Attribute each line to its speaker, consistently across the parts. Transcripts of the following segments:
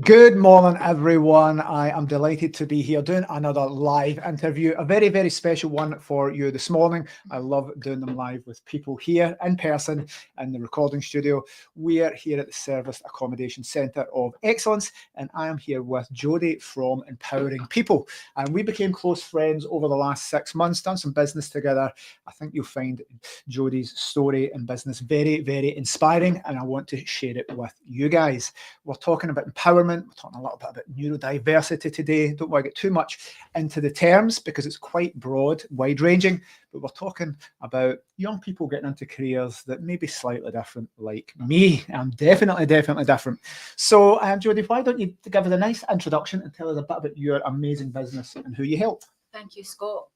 Speaker 1: Good morning, everyone. I am delighted to be here doing another live interview, a very, very special one for you this morning. I love doing them live with people here in person in the recording studio. We are here at the Service Accommodation Centre of Excellence, and I am here with Jodi from Empowering People. And we became close friends over the last 6 months, done some business together. I think you'll find Jodi's story and business very, very inspiring, and I want to share it with you guys. We're talking about empowerment. We're talking a little bit about neurodiversity today. Don't want to get too much into the terms because it's quite broad, wide-ranging, but we're talking about young people getting into careers that may be slightly different, like me. I'm definitely different. So, Jodi, why don't you give us a nice introduction and tell us a bit about your amazing business and who you help?
Speaker 2: Thank you, Scott.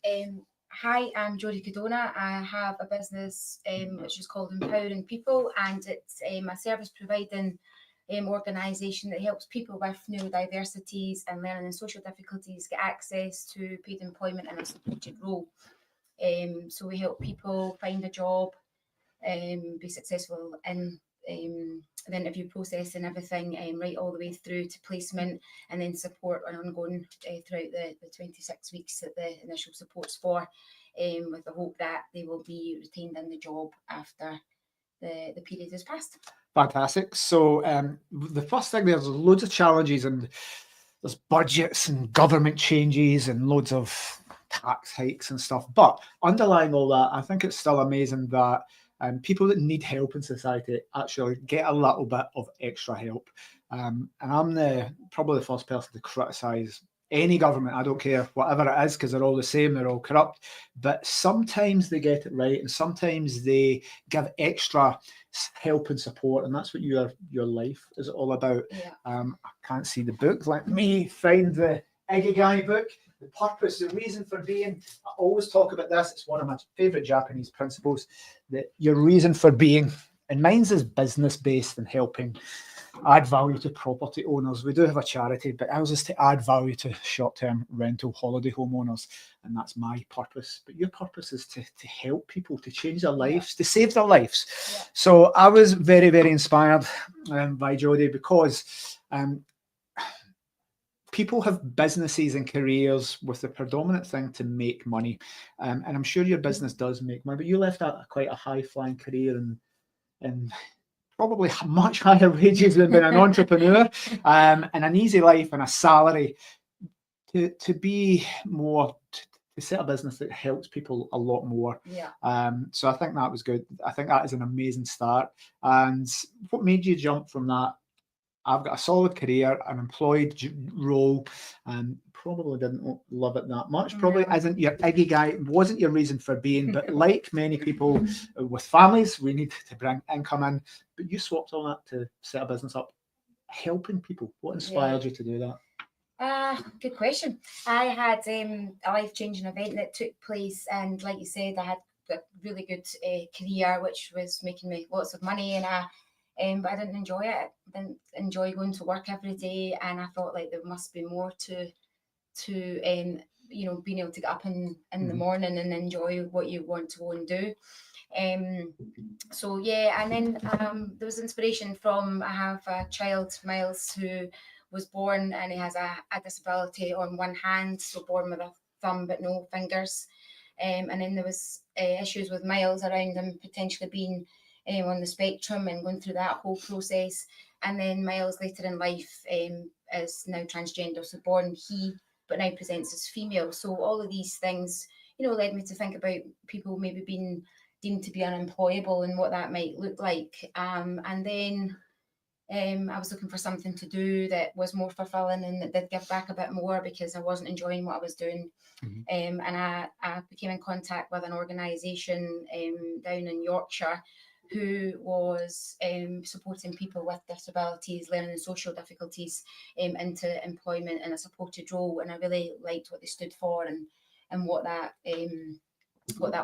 Speaker 2: Hi, I'm Jodi Codona. I have a business which is called Empowering People, and it's a service providing organisation that helps people with neurodiversities and learning and social difficulties get access to paid employment in a supported role. So we help people find a job, be successful in the interview process and everything, right all the way through to placement, and then support on ongoing throughout the 26 weeks that the initial support's for, with the hope that they will be retained in the job after the period has passed.
Speaker 1: Fantastic. So the first thing, there's loads of challenges, and there's budgets and government changes and loads of tax hikes and stuff. But underlying all that, I think it's still amazing that people that need help in society actually get a little bit of extra help. And I'm probably the first person to criticise any government. I don't care whatever it is, because they're all the same, they're all corrupt. But sometimes they get it right, and sometimes they give extra help and support, and that's what your life is all about.
Speaker 2: Yeah.
Speaker 1: I can't see the book. Let me find the 𝗙ecie book. The purpose, the reason for being. I always talk about this. It's one of my favorite Japanese principles, that your reason for being, and mine's is business based and helping add value to property owners. We do have a charity, but ours is to add value to short-term rental holiday home owners, and that's my purpose. But your purpose is to help people, to change their lives, to save their lives.
Speaker 2: Yeah.
Speaker 1: So I was very, very inspired by Jodi, because people have businesses and careers with the predominant thing to make money, and I'm sure your business does make money, but you left out quite a high-flying career and probably much higher wages than being an entrepreneur, and an easy life and a salary, to be more, to set a business that helps people a lot more.
Speaker 2: Yeah.
Speaker 1: So I think that was good. I think that is an amazing start. And what made you jump from that? I've got a solid career, an employed role, and probably didn't love it that much. Probably isn't your 𝗙ecie, wasn't your reason for being, but like many people with families, we need to bring income in. But you swapped all that to set a business up, helping people. What inspired you to do that?
Speaker 2: Good question. I had a life-changing event that took place, and like you said, I had a really good career, which was making me lots of money, and but I didn't enjoy it. I didn't enjoy going to work every day, and I thought like there must be more to being able to get up in the morning and enjoy what you want to go and do. So yeah, and then there was inspiration from, I have a child, Miles, who was born, and he has a disability on one hand, so born with a thumb but no fingers. And then there was issues with Miles around him potentially being on the spectrum and going through that whole process. And then Miles later in life is now transgender, so born he, but now presents as female. So all of these things, led me to think about people maybe being deemed to be unemployable and what that might look like. And then I was looking for something to do that was more fulfilling and that did give back a bit more, because I wasn't enjoying what I was doing. And I became in contact with an organisation down in Yorkshire who was supporting people with disabilities, learning and social difficulties into employment in a supported role. And I really liked what they stood for, and what that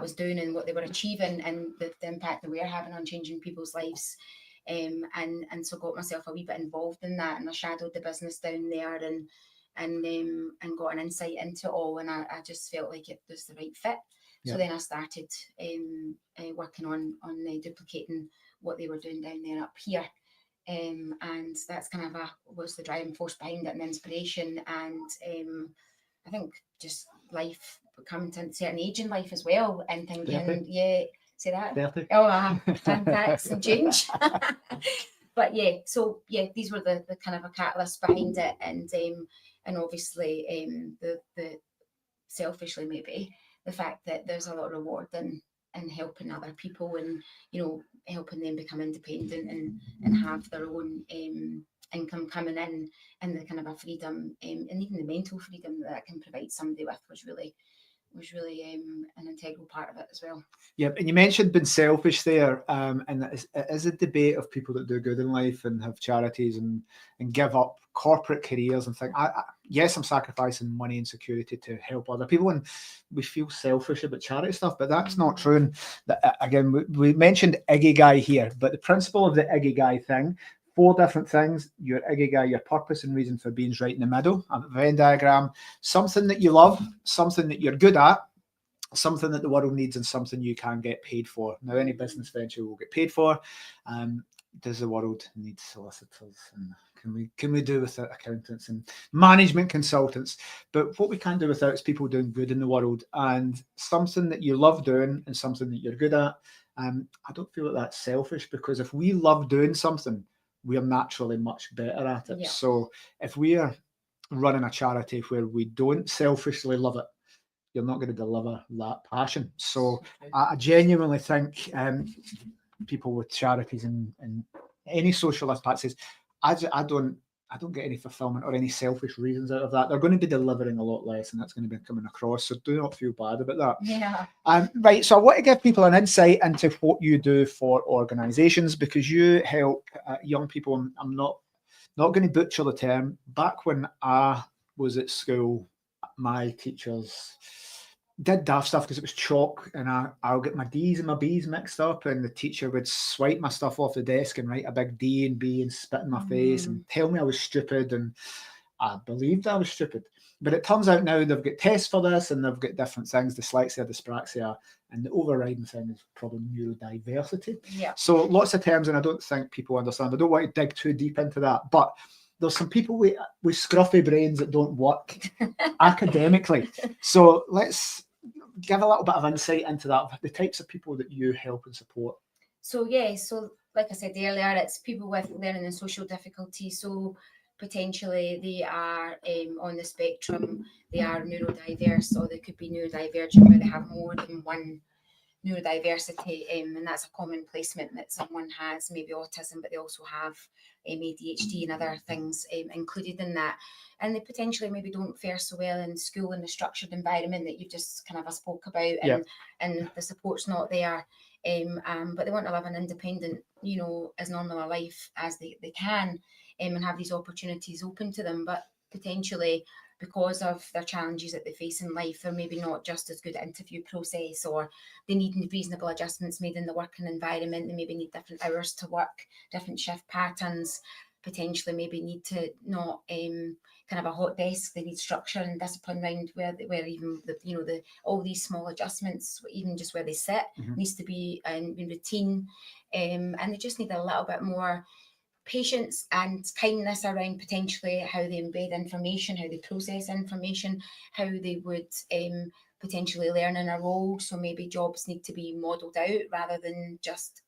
Speaker 2: was doing and what they were achieving, and the impact that we are having on changing people's lives. And so got myself a wee bit involved in that, and I shadowed the business down there and got an insight into it all, and I just felt like it was the right fit. So then I started working on duplicating what they were doing down there up here. and that's kind of was the driving force behind it and the inspiration. And I think just life, coming to a certain age in life as well, and thinking,
Speaker 1: 30?
Speaker 2: yeah, say that.
Speaker 1: 30.
Speaker 2: Oh, and that's and change. But yeah, so yeah, these were the kind of a catalyst behind it, and obviously the selfishly maybe the fact that there's a lot of reward in helping other people, and helping them become independent and have their own income coming in, and the kind of a freedom, and even the mental freedom that it can provide somebody with was really an integral part of it as well.
Speaker 1: Yeah, and you mentioned being selfish there, and it is a debate of people that do good in life and have charities and give up corporate careers and think, yes, I'm sacrificing money and security to help other people, and we feel selfish about charity stuff, but that's not true. And again, we mentioned 𝗙𝗃𝗲 here, but the principle of the 𝗙𝗃𝗲 thing, 4 different things: your 𝗙𝗃𝗲, your purpose and reason for being, is right in the middle of the Venn diagram. Something that you love, something that you're good at, something that the world needs, and something you can get paid for. Now, any business venture will get paid for. Does the world need solicitors? And can we do without accountants and management consultants? But what we can do without is people doing good in the world, and something that you love doing and something that you're good at. I don't feel that that's selfish, because if we love doing something, we are naturally much better at it.
Speaker 2: Yeah.
Speaker 1: So if we are running a charity where we don't selfishly love it, you're not going to deliver that passion. So I genuinely think people with charities and any social impact says, I don't get any fulfillment or any selfish reasons out of that. They're going to be delivering a lot less, and that's going to be coming across. So do not feel bad about that.
Speaker 2: Yeah.
Speaker 1: Right. So I want to give people an insight into what you do for organisations, because you help young people. I'm not going to butcher the term. Back when I was at school, my teachers did daft stuff because it was chalk, and I'll get my D's and my B's mixed up, and the teacher would swipe my stuff off the desk and write a big D and B and spit in my face and tell me I was stupid, and I believed I was stupid. But it turns out now they've got tests for this, and they've got different things: dyslexia, dyspraxia, and the overriding thing is probably neurodiversity.
Speaker 2: Yeah.
Speaker 1: So lots of terms, and I don't think people understand. I don't want to dig too deep into that, but there's some people with scruffy brains that don't work academically. So let's give a little bit of insight into that, the types of people that you help and support.
Speaker 2: So yeah, so like I said earlier, it's people with learning and social difficulties. So potentially they are on the spectrum, they are neurodiverse, or they could be neurodivergent, where they have more than one neurodiversity, and that's a common placement that someone has maybe autism, but they also have ADHD and other things included in that, and they potentially maybe don't fare so well in school in the structured environment that you've just kind of spoke about, and the support's not there, but they want to live an independent, as normal a life as they can, and have these opportunities open to them, but potentially because of their challenges that they face in life, they're maybe not just as good at interview process, or they need reasonable adjustments made in the working environment. They maybe need different hours to work, different shift patterns, potentially maybe need to not kind of a hot desk. They need structure and discipline around where even all these small adjustments, even just where they sit, needs to be in routine, and they just need a little bit more patience and kindness around potentially how they embed information, how they process information, how they would potentially learn in a role. So maybe jobs need to be modelled out rather than just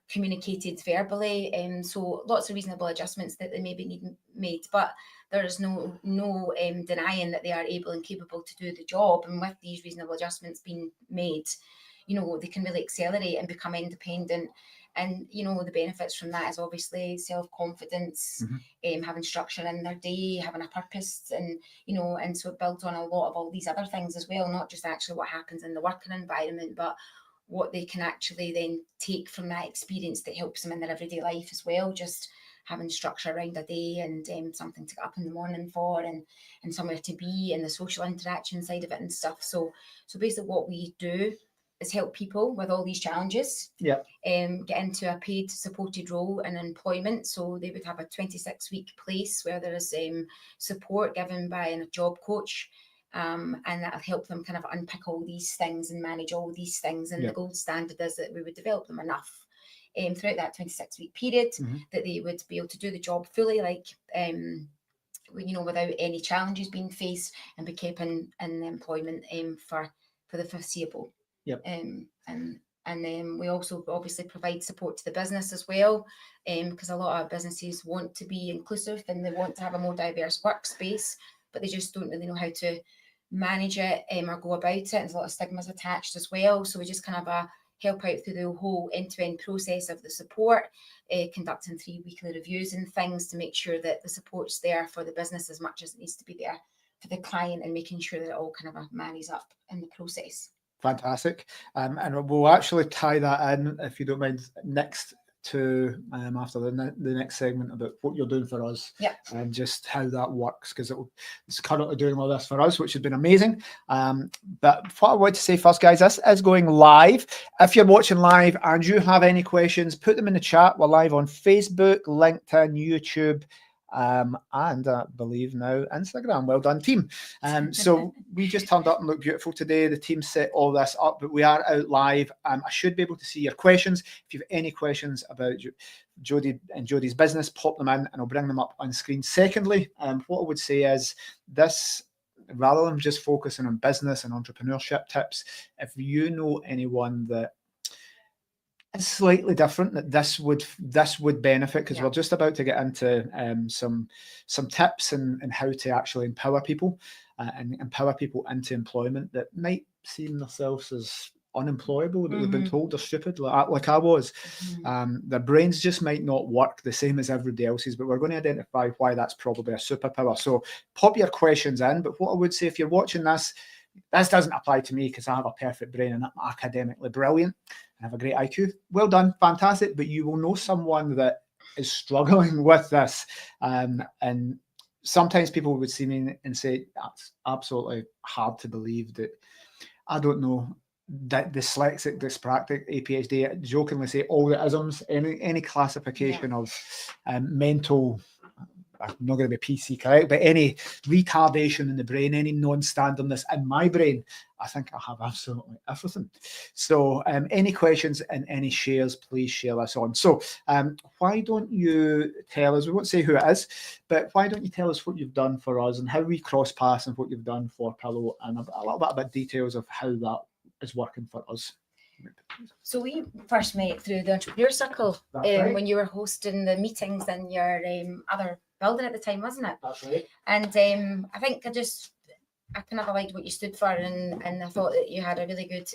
Speaker 2: communicated verbally. So lots of reasonable adjustments that they maybe need made, but there is no denying that they are able and capable to do the job. And with these reasonable adjustments being made, they can really accelerate and become independent. And, the benefits from that is obviously self-confidence, having structure in their day, having a purpose, and, and so it builds on a lot of all these other things as well, not just actually what happens in the working environment, but what they can actually then take from that experience that helps them in their everyday life as well, just having structure around a day and something to get up in the morning for, and somewhere to be, and the social interaction side of it and stuff. So basically what we do is help people with all these challenges get into a paid supported role in employment. So they would have a 26-week place where there is support given by a job coach, and that'll help them kind of unpick all these things and manage all these things. And the gold standard is that we would develop them enough throughout that 26-week period, that they would be able to do the job fully, like without any challenges being faced, and be kept in employment for the foreseeable.
Speaker 1: Yep.
Speaker 2: And then we also obviously provide support to the business as well, because a lot of businesses want to be inclusive and they want to have a more diverse workspace, but they just don't really know how to manage it or go about it. There's a lot of stigmas attached as well. So we just kind of help out through the whole end-to-end process of the support, conducting 3 weekly reviews and things to make sure that the support's there for the business as much as it needs to be there for the client, and making sure that it all kind of marries up in the process.
Speaker 1: Fantastic. And we'll actually tie that in, if you don't mind, next to after the next segment about what you're doing for us, and just how that works, because it's currently doing all this for us, which has been amazing. But what I want to say first, guys, this is going live. If you're watching live and you have any questions, put them in the chat. We're live on Facebook, LinkedIn, YouTube, and I believe now Instagram. Well done, team. So we just turned up and look beautiful today. The team set all this up, but we are out live. I should be able to see your questions. If you have any questions about Jodi and Jodi's business, pop them in and I'll bring them up on screen. Secondly, what I would say is this, rather than just focusing on business and entrepreneurship tips, if you know anyone that is slightly different, that this would benefit, because we're just about to get into some tips and how to actually empower people and empower people into employment that might seem themselves as unemployable, that they've been told they're stupid, like I was. Their brains just might not work the same as everybody else's, but we're going to identify why that's probably a superpower. So pop your questions in. But what I would say, if you're watching this doesn't apply to me because I have a perfect brain and I'm academically brilliant. I have a great IQ. Well done, fantastic. But you will know someone that is struggling with this. And sometimes people would see me and say, that's absolutely hard to believe that, I don't know, that dyslexic, dyspraxic, ADHD, jokingly say all the isms, any classification of mental, I'm not going to be PC correct, but any retardation in the brain, any non-standardness in my brain, I think I have absolutely everything. So any questions and any shares, please share this on. So why don't you tell us, we won't say who it is, but why don't you tell us what you've done for us and how we cross paths and what you've done for 𝗱ص, and a little bit about details of how that is working for us.
Speaker 2: So we first met through the Entrepreneur Circle when you were hosting the meetings in your other building at the time, wasn't it?
Speaker 1: That's right.
Speaker 2: And I think I kind of liked what you stood for, and I thought that you had a really good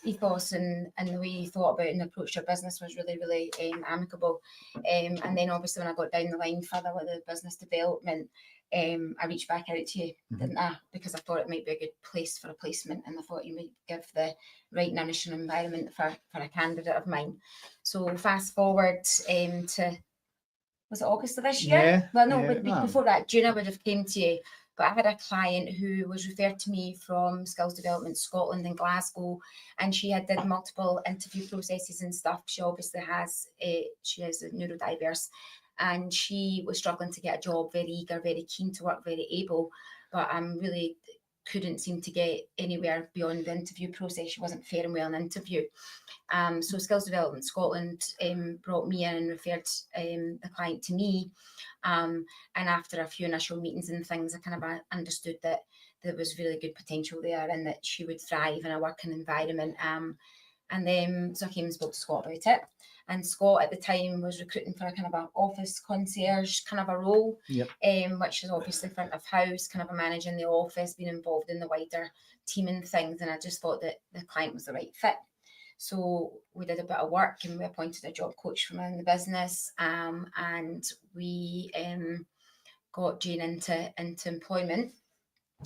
Speaker 2: ethos, and the way you thought about and approached your business was really, really amicable. And then obviously when I got down the line further with the business development, I reached back out to you, didn't I? Because I thought it might be a good place for a placement, and I thought you might give the right nourishing environment for a candidate of mine. So fast forward to, was it August of this year?
Speaker 1: Yeah.
Speaker 2: Well, no, but before that, June I would have came to you. But I had a client who was referred to me from Skills Development Scotland in Glasgow, and she had did multiple interview processes and stuff. She obviously has, she is neurodiverse, and she was struggling to get a job, very eager, very keen to work, very able, but really couldn't seem to get anywhere beyond the interview process. She wasn't faring well in an interview. So Skills Development Scotland brought me in and referred the client to me. And after a few initial meetings and things, I kind of understood that there was really good potential there and that she would thrive in a working environment. And then so I came and spoke to Scott about it. And Scott at the time was recruiting for a kind of an office concierge kind of a role, which is obviously front of house, kind of a managing the office, being involved in the wider team and things. And I just thought that the client was the right fit. So we did a bit of work and we appointed a job coach from in the business, and we got Jane into employment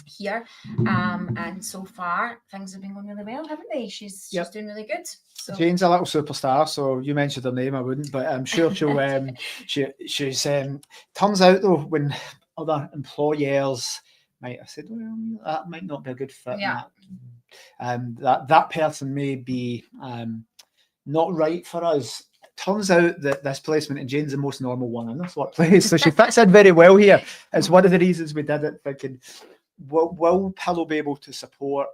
Speaker 2: here, and so far things have been going really well, haven't they? She's doing really good. So
Speaker 1: Jane's a little superstar, so you mentioned her name, I wouldn't, but I'm sure she'll she's turns out though, when other employers might have said, well, that might not be a good fit, that person may be not right for us. Turns out that this placement, and Jane's the most normal one in this workplace, so she fits in very well here. It's one of the reasons we did it, thinking, will 𝗱ص be able to support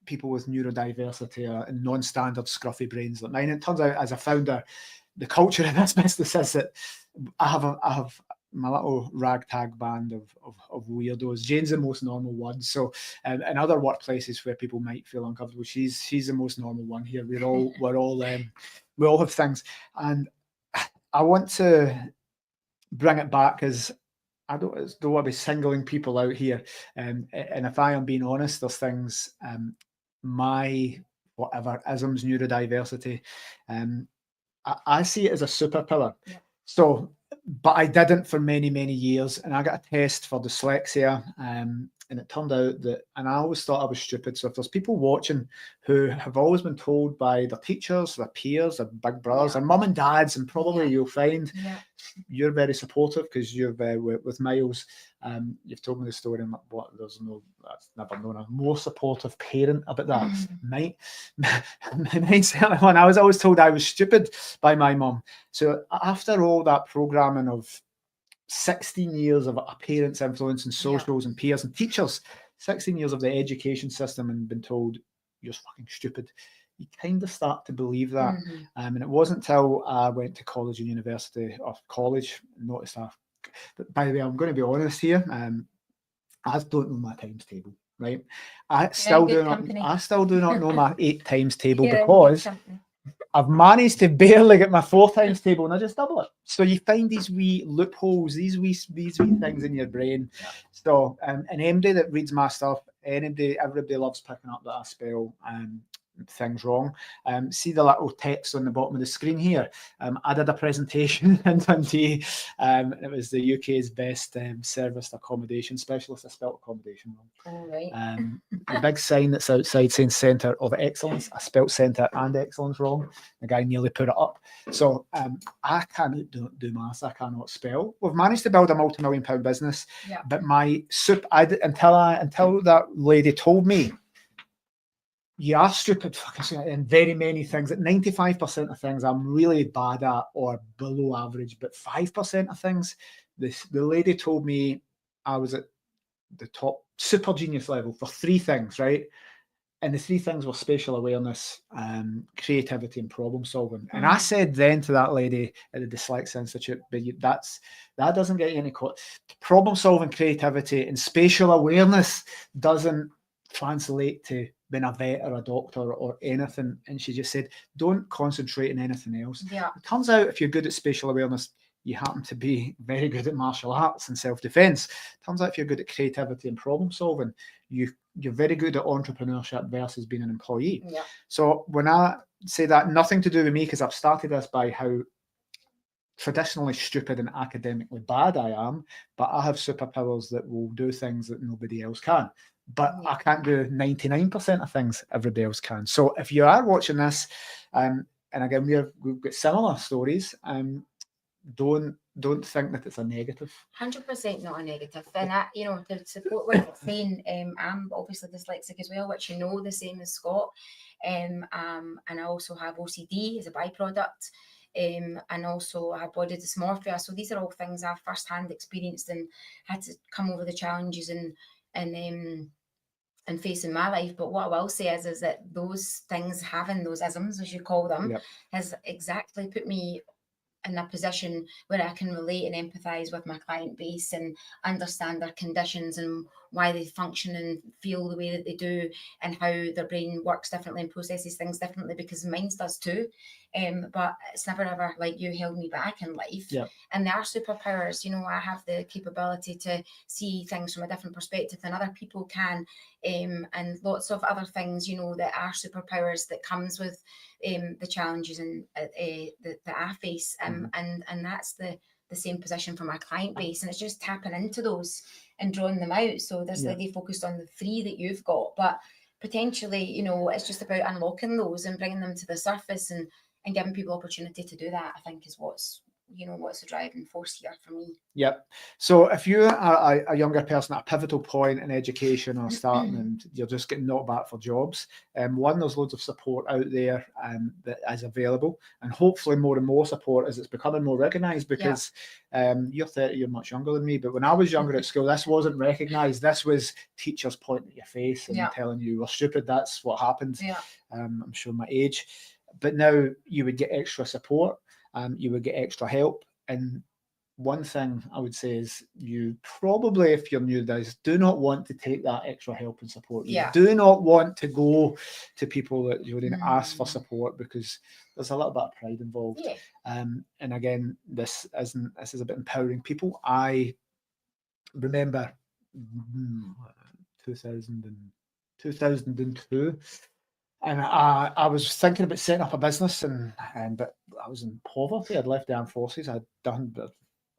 Speaker 1: people with neurodiversity or non-standard scruffy brains like mine. It turns out, as a founder, the culture in this business is that I have my little ragtag band of weirdos. Jane's the most normal one. So in other workplaces where people might feel uncomfortable, she's the most normal one here. We all have things, and I want to bring it back as I don't want to be singling people out here. And if I am being honest, there's things my whatever isms, neurodiversity, I see it as a superpower.
Speaker 2: Yeah.
Speaker 1: So, but I didn't for many, many years. And I got a test for dyslexia. And it turned out that, and I always thought I was stupid. So if there's people watching who have always been told by their teachers, their peers, their big brothers, and mum and dads, and probably you'll find you're very supportive because you've with Miles, you've told me the story and what there's no, that's never known a more supportive parent about that. Mine certainly one. I was always told I was stupid by my mum. So after all that programming of 16 years of a parent's influence and socials and peers and teachers, 16 years of the education system and been told you're fucking stupid, you kind of start to believe that. And it wasn't until I went to college and university, or college, noticed that. But by the way, I'm going to be honest here, I don't know my times table, right? I still do not know my 8 times table because I've managed to barely get my 4 times table and I just double it. So you find these wee loopholes, these wee things in your brain. So and anybody that reads my stuff, everybody loves picking up that I spell things wrong. See the little text on the bottom of the screen here. I did a presentation in Dundee. It was the UK's best serviced accommodation specialist. I spelt accommodation wrong.
Speaker 2: All right.
Speaker 1: The big sign that's outside saying Centre of Excellence. I spelt Centre and Excellence wrong. The guy nearly put it up. So I can't do maths. I cannot spell. We've managed to build a multi-million-pound business, but until that lady told me, you are stupid in very many things. At 95% of things I'm really bad at or below average, but 5% of things, the lady told me I was at the top super genius level for 3 things, right? And the 3 things were spatial awareness, creativity, and problem solving. And I said then to that lady at the Dyslexia Institute, but that doesn't get you any problem solving, creativity, and spatial awareness doesn't translate to being a vet or a doctor or anything. And she just said, don't concentrate on anything else. It turns out if you're good at spatial awareness, you happen to be very good at martial arts and self-defense. Turns out if you're good at creativity and problem solving, you're very good at entrepreneurship versus being an employee. So when I say that, nothing to do with me, because I've started this by how traditionally stupid and academically bad I am, but I have superpowers that will do things that nobody else can. But I can't do 99% of things everybody else can. So if you are watching this, and again, we've got similar stories, don't think that it's a negative.
Speaker 2: 100% not a negative. And to support what you're saying, I'm obviously dyslexic as well, which the same as Scott. And I also have OCD as a byproduct. And also I have body dysmorphia. So these are all things I've firsthand experienced and had to come over the challenges and facing my life. But what I will say is that those things, having those isms, as you call them, has exactly put me in a position where I can relate and empathise with my client base and understand their conditions and why they function and feel the way that they do and how their brain works differently and processes things differently, because mine does too. But it's never ever like you held me back in life. And there are superpowers. I have the capability to see things from a different perspective than other people can, and lots of other things that are superpowers that comes with the challenges and that I face, and that's the same position for my client base, and it's just tapping into those and drawing them out. So this lady focused on the 3 that you've got, but potentially it's just about unlocking those and bringing them to the surface and giving people opportunity to do that, I think, is what's you know, what's the driving force here for me.
Speaker 1: Yep. So if you are a younger person at a pivotal point in education or starting and you're just getting knocked back for jobs, one, there's loads of support out there that is available, and hopefully more and more support as it's becoming more recognised, because you're 30, you're much younger than me, but when I was younger at school, this wasn't recognised. This was teachers pointing at your face and telling you you were stupid. That's what happened. I'm showing my age. But now you would get extra support, you would get extra help. And one thing I would say is, you probably, if you're new to this, do not want to take that extra help and support. You do not want to go to people that you wouldn't ask for support, because there's a little bit of pride involved. And again, this is a bit empowering people. I remember 2002. And I was thinking about setting up a business, but I was in poverty. I'd left the armed forces. I'd done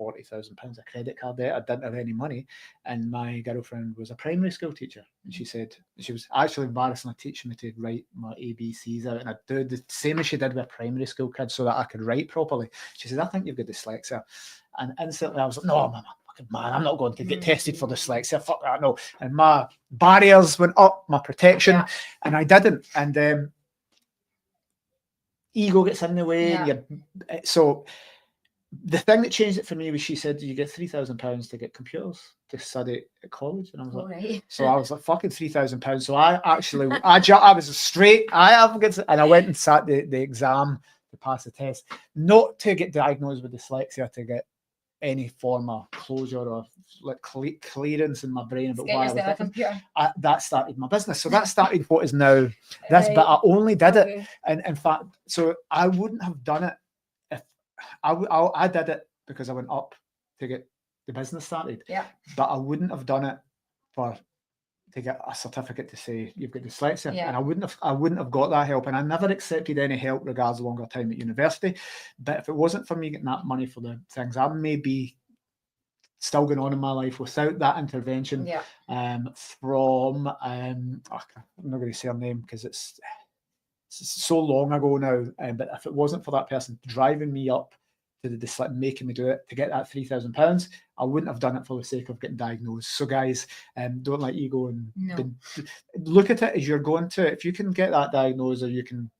Speaker 1: £40,000 of credit card debt. I didn't have any money, and my girlfriend was a primary school teacher, and she said she was actually embarrassingly teaching me to write my ABCs out, and I'd do the same as she did with primary school kids so that I could write properly. She said, "I think you've got dyslexia," and instantly I was like, "No, man, I'm not going to get tested for dyslexia. Fuck that, no." And my barriers went up, my protection, and I didn't. And ego gets in the way. So the thing that changed it for me was, she said, "You get £3,000 to get computers to study at college," and I was like, so I was like, fucking £3,000. So I actually, I was straight. And I went and sat the exam to pass the test, not to get diagnosed with dyslexia, to get any form of closure or like clearance in my brain about why I was different. That started my business. So that started what is now this, but I only did it. And in fact, so I wouldn't have done it if I did it because I went up to get the business started. But I wouldn't have done it to get a certificate to say you've got dyslexia. And I wouldn't have got that help. And I never accepted any help regards a longer time at university. But if it wasn't for me getting that money for the things, I may be still going on in my life without that intervention from I'm not going to say her name because it's so long ago now. But if it wasn't for that person driving me up to the dyslexia, making me do it to get that £3,000, I wouldn't have done it for the sake of getting diagnosed. So guys, don't let ego and look at it as you're going to. If you can get that diagnosed, or you can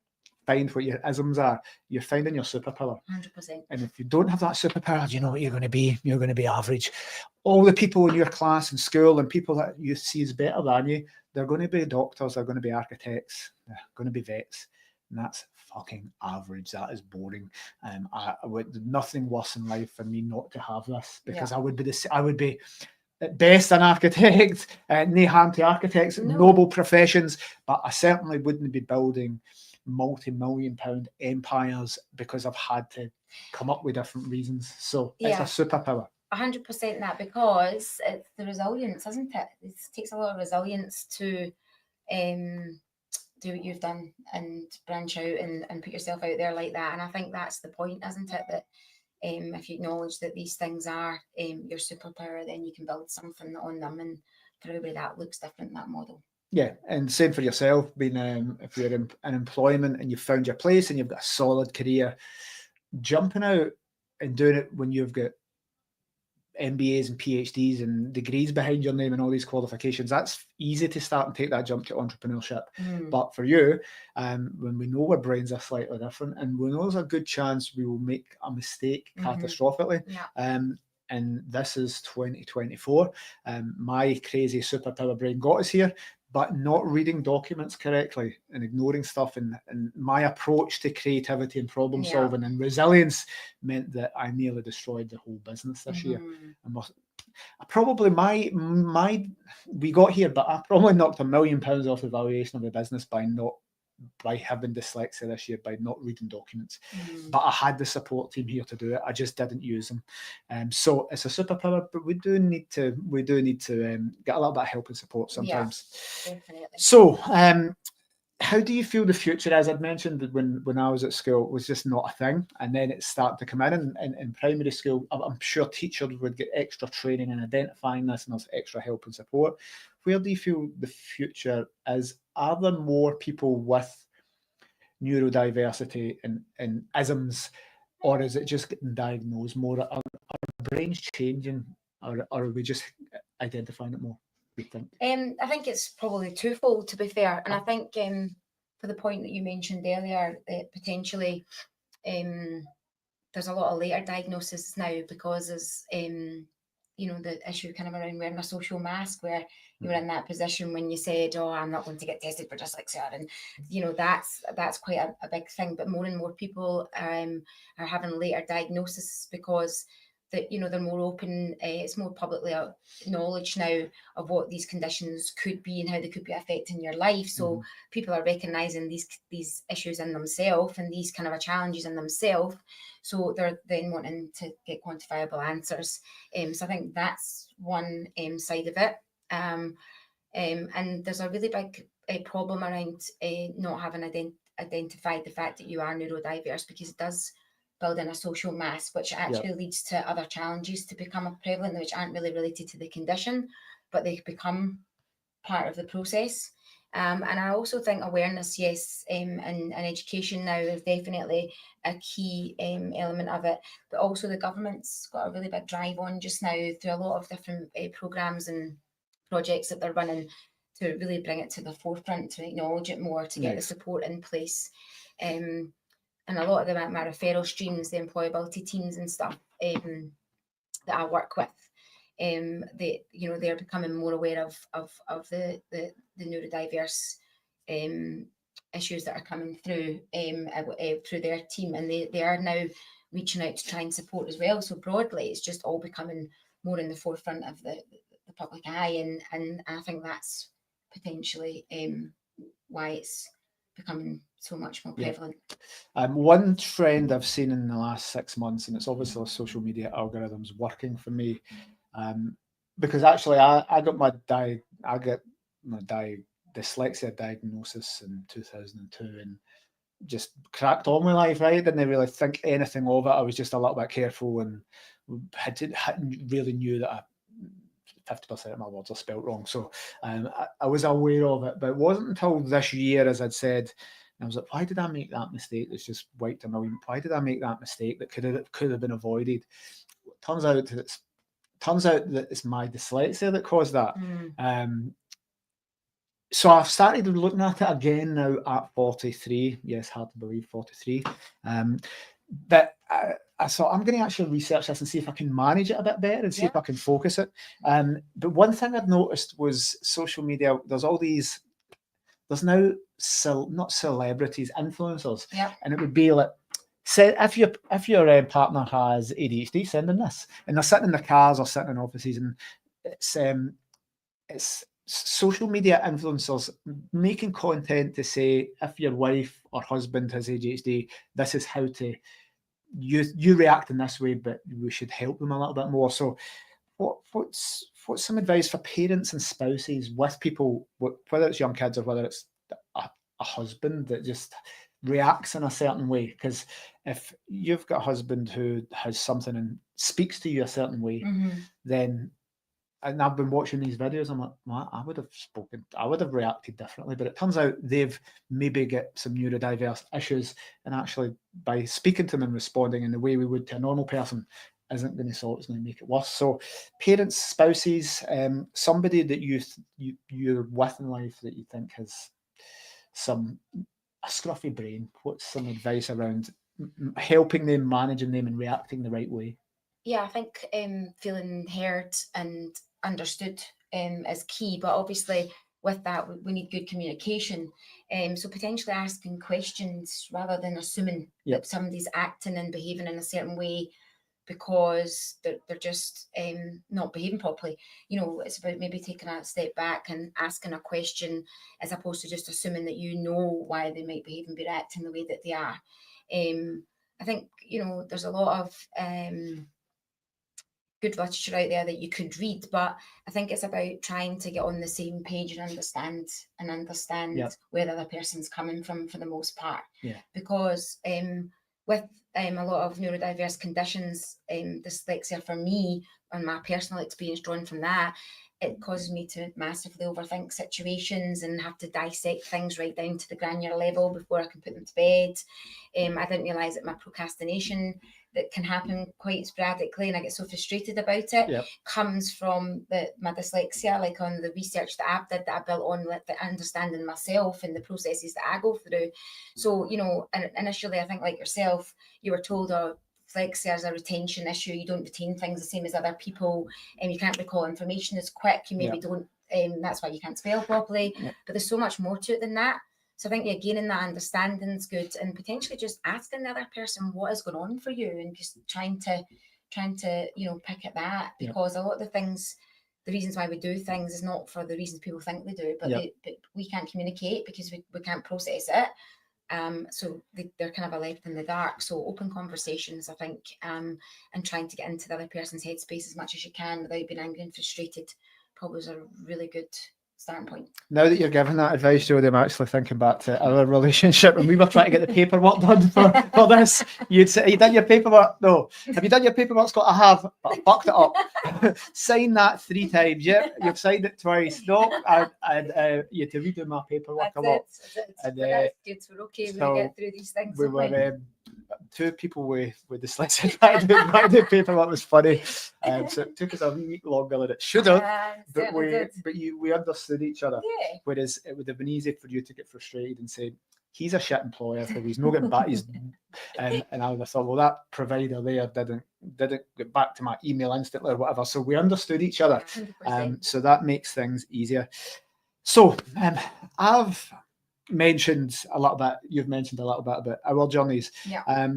Speaker 1: find what your isms are, you're finding your superpower.
Speaker 2: 100%.
Speaker 1: And if you don't have that superpower, you know what you're going to be? You're going to be average. All the people in your class and school and people that you see as better than you, they're going to be doctors, they're going to be architects, they're going to be vets, and that's fucking average. That is boring. I would nothing worse in life for me not to have this, because I would be at best an architect, no harm to architects, noble professions, but I certainly wouldn't be building multi-million-pound empires because I've had to come up with different reasons. So it's a superpower.
Speaker 2: 100% that, because it's the resilience, isn't it? It takes a lot of resilience to do what you've done and branch out and put yourself out there like that. And I think that's the point, isn't it? That if you acknowledge that these things are your superpower, then you can build something on them. And for everybody, that looks different, that model.
Speaker 1: Yeah, and same for yourself, being if you're in employment and you've found your place and you've got a solid career, jumping out and doing it when you've got MBAs and PhDs and degrees behind your name and all these qualifications, that's easy to start and take that jump to entrepreneurship. But for you, when we know our brains are slightly different, and we know there's a good chance we will make a mistake catastrophically, and this is 2024, my crazy superpower brain got us here, but not reading documents correctly and ignoring stuff, and my approach to creativity and problem solving and resilience meant that I nearly destroyed the whole business this year. I probably we got here, but I probably knocked £1 million off the valuation of the business by having dyslexia this year, by not reading documents. But I had the support team here to do it. I just didn't use them. So it's a superpower, but we do need to get a little bit of help and support sometimes.
Speaker 2: Definitely.
Speaker 1: So how do you feel the future? As I'd mentioned, when I was at school, it was just not a thing, and then it started to come in primary school. I'm sure teachers would get extra training in identifying this, and there's extra help and support. Where do you feel the future is? Are there more people with neurodiversity and isms or is it just getting diagnosed more? Are brains changing, or are we just identifying it more, you think?
Speaker 2: I think it's probably twofold, to be fair. And I think for the point that you mentioned earlier, that potentially there's a lot of later diagnosis now because there's the issue kind of around wearing a social mask, where you were in that position when you said, oh, I'm not going to get tested for dyslexia, and that's quite a big thing. But more and more people are having later diagnosis because they're more open. It's more publicly acknowledged now of what these conditions could be and how they could be affecting your life. So people are recognizing these issues in themselves and these kind of challenges in themselves. So they're then wanting to get quantifiable answers. So I think that's one side of it. And there's a really big problem around not having identified the fact that you are neurodiverse, because it does build in a social mask, which actually leads to other challenges to become prevalent, which aren't really related to the condition, but they become part of the process. And I also think awareness, yes, and education now is definitely a key element of it. But also the government's got a really big drive on just now through a lot of different programmes and projects that they're running to really bring it to the forefront, to acknowledge it more, to get the support in place. And a lot of my referral streams, the employability teams and stuff that I work with, they're becoming more aware of the neurodiverse issues that are coming through through their team, and they are now reaching out to try and support as well. So broadly, it's just all becoming more in the forefront of the public eye, and I think that's potentially why it's becoming so much more prevalent.
Speaker 1: One trend I've seen in the last 6 months, and it's obviously social media algorithms working for me, because actually I got my dyslexia diagnosis in 2002 and just cracked on with life, right? Didn't really think anything of it. I was just a little bit careful and hadn't really knew that 50% of my words are spelt wrong. So I was aware of it, but it wasn't until this year, as I'd said, I was like, why did I make that mistake that's just wiped a million? Why did I make that mistake that could have been avoided? Turns out that it's my dyslexia that caused that. So I've started looking at it again now at 43. Yes, hard to believe, 43. But I thought I'm going to actually research this and see if I can manage it a bit better and see if I can focus it. But one thing I'd noticed was social media. There's now not celebrities, influencers, and it would be like, say if your partner has ADHD, send them this, and they're sitting in their cars or sitting in offices, and it's social media influencers making content to say, if your wife or husband has ADHD, this is how to you react in this way, but we should help them a little bit more. So what's some advice for parents and spouses with people, whether it's young kids or whether it's a husband that just reacts in a certain way? Because if you've got a husband who has something and speaks to you a certain way, then, and I've been watching these videos, I'm like, well, I would have reacted differently. But it turns out they've maybe get some neurodiverse issues, and actually by speaking to them and responding in the way we would to a normal person isn't going to solve it, it's going to make it worse. So parents, spouses, somebody that you're with in life that you think has a scruffy brain, what's some advice around helping them, managing them and reacting the right way?
Speaker 2: Yeah, I think feeling heard and understood is key, but obviously with that we need good communication. So potentially asking questions rather than assuming that somebody's acting and behaving in a certain way because they're just not behaving properly. It's about maybe taking a step back and asking a question as opposed to just assuming that you know why they might behave and be acting the way that they are. I think there's a lot of good literature out there that you could read, but I think it's about trying to get on the same page and understand where the other person's coming from for the most part. Because with a lot of neurodiverse conditions, dyslexia for me and my personal experience drawn from that, it causes me to massively overthink situations and have to dissect things right down to the granular level before I can put them to bed. I didn't realise that my procrastination that can happen quite sporadically, and I get so frustrated about it, comes from my dyslexia, like on the research that I did, that I built on like, the understanding myself and the processes that I go through. So, you know, and initially I think like yourself, you were told, oh, dyslexia is a retention issue, you don't retain things the same as other people, and you can't recall information as quick, you maybe don't, that's why you can't spell properly, but there's so much more to it than that. So I think gaining that understanding is good, and potentially just asking the other person what is going on for you, and just trying to you know, pick at that, because a lot of the things, the reasons why we do things is not for the reasons people think they do, but, but we can't communicate because we can't process it. So they're kind of left in the dark. So open conversations, I think, and trying to get into the other person's headspace as much as you can without being angry and frustrated, probably is a really good starting point.
Speaker 1: Now that you're giving that advice, Jodi, I'm actually thinking back to our relationship when we were trying to get the paperwork done for this. You'd say, have you done your paperwork? No. Have you done your paperwork, Scott? I have, but I fucked it up. Sign that 3 times. Yep, you've signed it twice. No, and you had to redo my paperwork a lot.
Speaker 2: And, that's good. We're okay.
Speaker 1: So
Speaker 2: we get through these things.
Speaker 1: We were 2 people with dyslexia trying to do paperwork. Was funny. So it took us a week longer than it should have. But we understood each other. Yeah. Whereas it would have been easy for you to get frustrated and say, he's a shit employer, so he's not getting back. And I would have thought, well, that provider there didn't get back to my email instantly or whatever. So we understood each other. So that makes things easier. So I've mentioned a little bit, you've mentioned a little bit about our journeys. I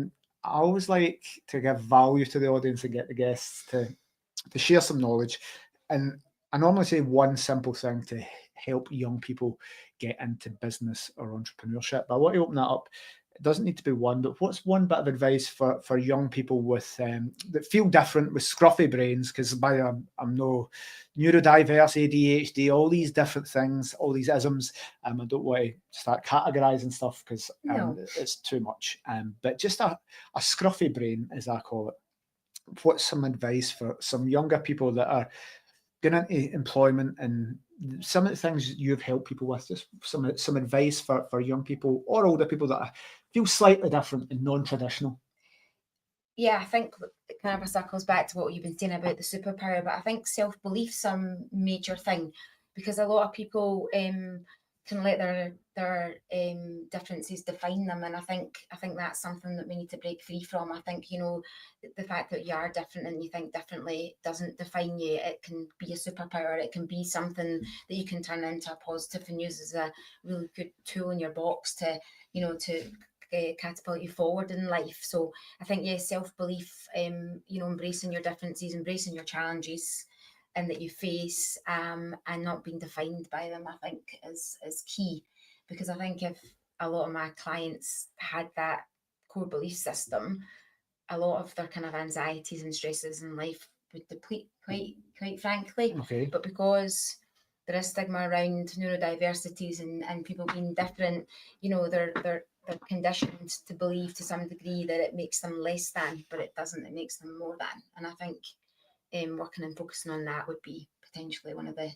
Speaker 1: always like to give value to the audience and get the guests to share some knowledge. And I normally say one simple thing to help young people get into business or entrepreneurship. But I want to open that up. It doesn't need to be one, but what's one bit of advice for young people with that feel different, with scruffy brains? Because I'm no neurodiverse, ADHD, all these different things, all these isms. I don't want to start categorizing stuff because it's too much. But just a scruffy brain, as I call it. What's some advice for some younger people that are getting into employment, and some of the things you've helped people with? Just some advice for young people or older people that feel slightly different and non-traditional.
Speaker 2: Yeah, I think it kind of circles back to what you've been saying about the superpower, but I think self-belief's a major thing, because a lot of people can let their differences define them, and I think that's something that we need to break free from. I think, you know, the fact that you are different and you think differently doesn't define you. It can be a superpower. It can be something that you can turn into a positive and use as a really good tool in your box to, you know, to catapult you forward in life. So I think, self-belief, you know, embracing your differences, embracing your challenges and that you face, and not being defined by them, I think is key. Because I think if a lot of my clients had that core belief system, a lot of their kind of anxieties and stresses in life would deplete, quite frankly. But because there is stigma around neurodiversities and people being different, you know, they're conditioned to believe to some degree that it makes them less than, but it doesn't. It makes them more than. And I think working and focusing on that would be potentially one of the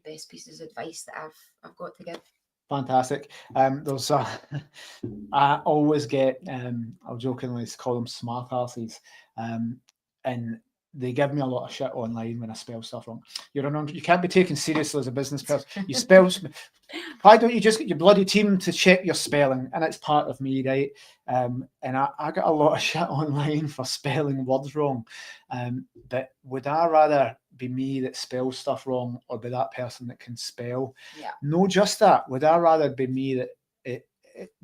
Speaker 2: best pieces of advice that I've got to give.
Speaker 1: Fantastic. There's I always get I'll jokingly call them smart asses, and they give me a lot of shit online when I spell stuff wrong. You can't be taken seriously as a business person. You spell. Why don't you just get your bloody team to check your spelling? And it's part of me, right? And I got a lot of shit online for spelling words wrong. But would I rather be me that spells stuff wrong, or be that person that can spell? No, just that. Would I rather be me that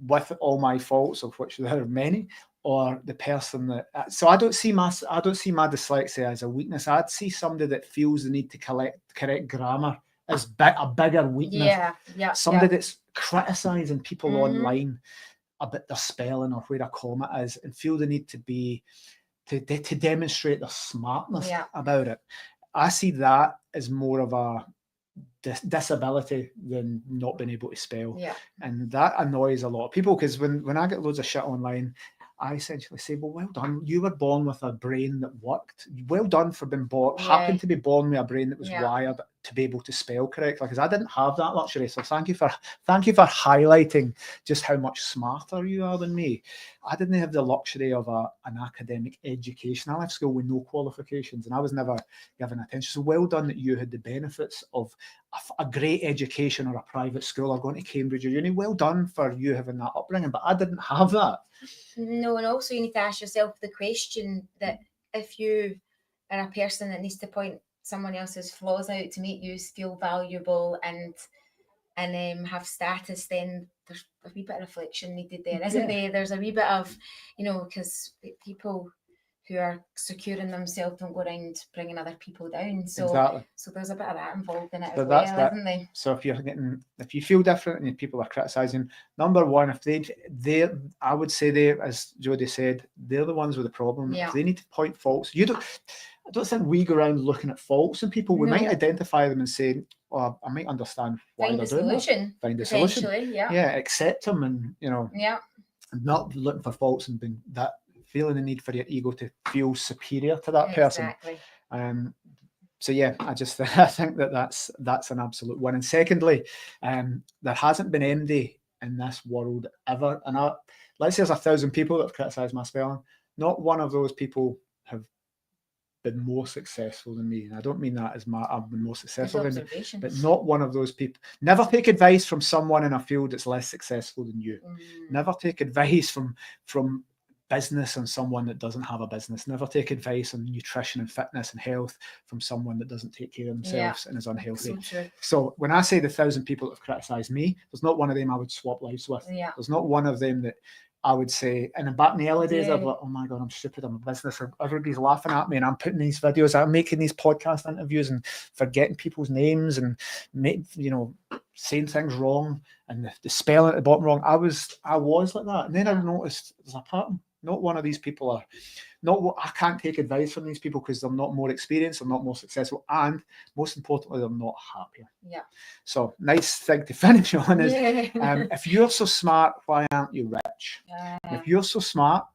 Speaker 1: with all my faults, of which there are many, or the person that? So I don't see my dyslexia as a weakness. I'd see somebody that feels the need to correct grammar as a bigger weakness. Somebody that's criticising people online about their spelling or where a comma is, and feel the need to demonstrate their smartness about it. I see that as more of a disability than not being able to spell. And that annoys a lot of people, because when I get loads of shit online, I essentially say, well, well done. You were born with a brain that worked. Well done for being born, happened to be born with a brain that was wired to be able to spell correctly, because I didn't have that luxury. So thank you for highlighting just how much smarter you are than me. I didn't have the luxury of an academic education. I left school with no qualifications, and I was never given attention. So well done that you had the benefits of a great education or a private school or going to Cambridge or uni. Well done for you having that upbringing, but I didn't have that.
Speaker 2: No, and also you need to ask yourself the question that if you are a person that needs to point someone else's flaws out to make you feel valuable and have status, then there's a wee bit of reflection needed there, isn't there? There's a wee bit of, because people who are secure in themselves don't go around bringing other people down. So there's a bit of that involved in it as well, isn't there?
Speaker 1: So if you feel different and people are criticising, number one, if I would say as Jodi said, they're the ones with the problem. If they need to point faults, I don't think we go around looking at faults in people. We might identify them and say, "Oh, I might understand why they're doing that." Find a solution. Yeah, accept them, and not looking for faults and being that feeling the need for your ego to feel superior to that person. So yeah, I think that's an absolute win. And secondly, there hasn't been MD in this world ever. And let's say there's 1,000 people that have criticised my spelling. Not one of those people have been more successful than me. And I don't mean that as I've been more successful than me, but not one of those people. Never take advice from someone in a field that's less successful than you. Never take advice from business on someone that doesn't have a business. Never take advice on nutrition and fitness and health from someone that doesn't take care of themselves and is unhealthy. So when I say the 1,000 people that have criticised me, there's not one of them I would swap lives with. There's not one of them that I would say, and back in the early days, I'd be like, oh my God, I'm stupid, I'm a business, everybody's laughing at me, and I'm putting these videos, I'm making these podcast interviews and forgetting people's names and saying things wrong and the spelling at the bottom wrong. I was like that. And then I noticed there's a pattern. Not one of these people are, I can't take advice from these people because they're not more experienced, they're not more successful, and most importantly, they're not happier. So nice thing to finish on is, if you're so smart, why aren't you rich? If you're so smart,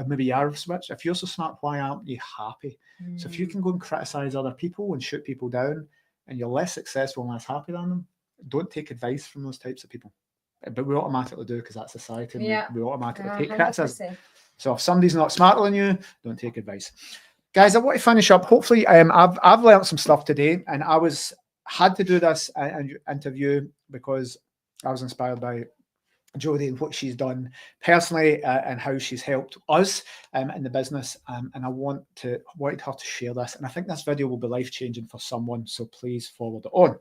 Speaker 1: maybe you are rich, if you're so smart, why aren't you happy? So if you can go and criticize other people and shoot people down and you're less successful and less happy than them, don't take advice from those types of people. But we automatically do because that's society, and we automatically take criticism. So if somebody's not smarter than you, don't take advice. Guys, I want to finish up. Hopefully, I've learned some stuff today, and had to do this interview because I was inspired by Jodi and what she's done personally and how she's helped us in the business. And I wanted her to share this. And I think this video will be life-changing for someone. So please forward it on.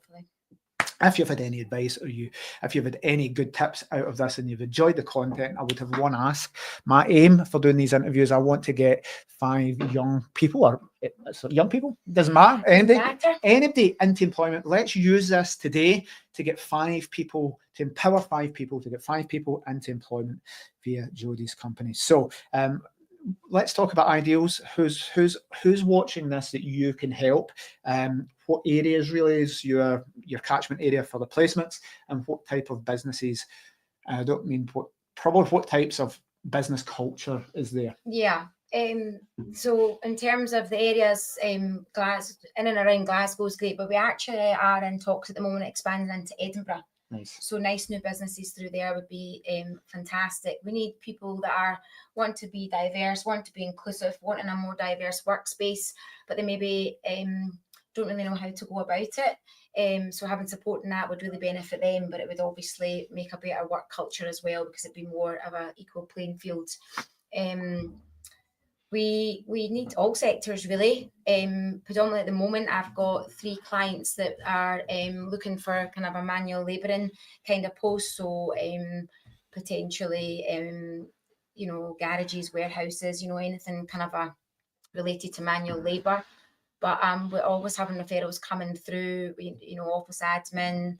Speaker 1: If you've had any advice or if you've had any good tips out of this and you've enjoyed the content, I would have one ask. My aim for doing these interviews, I want to get 5 young people, or young people, doesn't matter, anybody into employment. Let's use this today to get 5 people, to empower 5 people, to get 5 people into employment via Jodi's company. So let's talk about ideals. Who's watching this that you can help? What areas really is your catchment area for the placements, and what type of businesses? I don't mean what types of business culture is there?
Speaker 2: So in terms of the areas, in and around Glasgow is great, but we actually are in talks at the moment expanding into Edinburgh.
Speaker 1: Nice.
Speaker 2: So nice new businesses through there would be fantastic. We need people that want to be diverse, want to be inclusive, wanting a more diverse workspace, but they maybe don't really know how to go about it. So having support in that would really benefit them, but it would obviously make a better work culture as well because it'd be more of an equal playing field. We need all sectors really. Predominantly at the moment, I've got 3 clients that are looking for kind of a manual labouring kind of post. So potentially, garages, warehouses, anything kind of related to manual labour. But we're always having referrals coming through, office admin,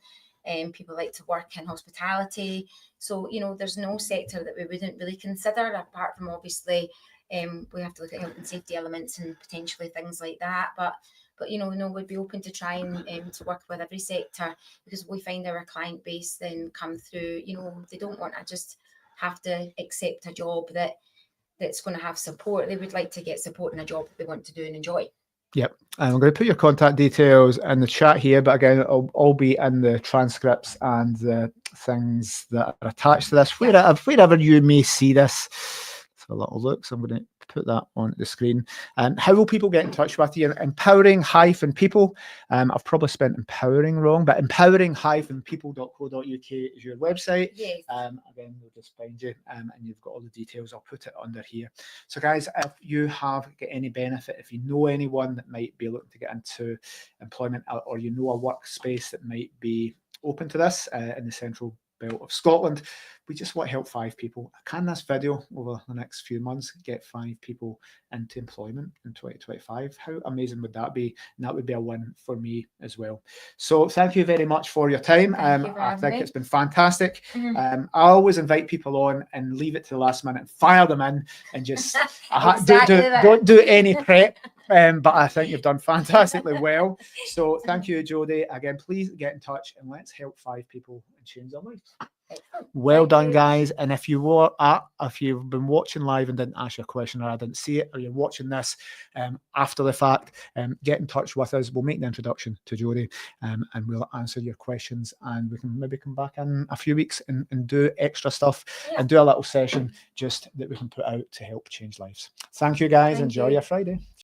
Speaker 2: people like to work in hospitality. So, there's no sector that we wouldn't really consider, apart from obviously we have to look at health and safety elements and potentially things like that. But we'd be open to trying to work with every sector, because we find our client base then come through, they don't want to just have to accept a job that that's going to have support. They would like to get support in a job that they want to do and enjoy.
Speaker 1: Yep. And I'm going to put your contact details in the chat here, but again, it'll all be in the transcripts and the things that are attached to this, wherever you may see this. Let's have a little look. So I'm going to put that on the screen. And how will people get in touch with you? Empowering-people. I've probably spent empowering wrong, but empowering-people.co.uk is your website.
Speaker 2: Yes.
Speaker 1: Again, we'll just find you, and you've got all the details. I'll put it under here. So guys, if you have got any benefit, if you know anyone that might be looking to get into employment, or you know a workspace that might be open to this in the central belt of Scotland, we just want to help 5 people. Can this video over the next few months get 5 people into employment in 2025? How amazing would that be? And that would be a win for me as well. So thank you very much for your time. I think it's been fantastic. I always invite people on and leave it to the last minute, fire them in, and just don't do any prep. But I think you've done fantastically well. So thank you, Jodi. Again, please get in touch and let's help 5 people and change their lives. Well done, guys. And if you've been watching live and didn't ask your question, or I didn't see it, or you're watching this after the fact, get in touch with us. We'll make the introduction to Jodi, and we'll answer your questions, and we can maybe come back in a few weeks and do extra stuff and do a little session just that we can put out to help change lives. Thank you, guys. Enjoy your Friday.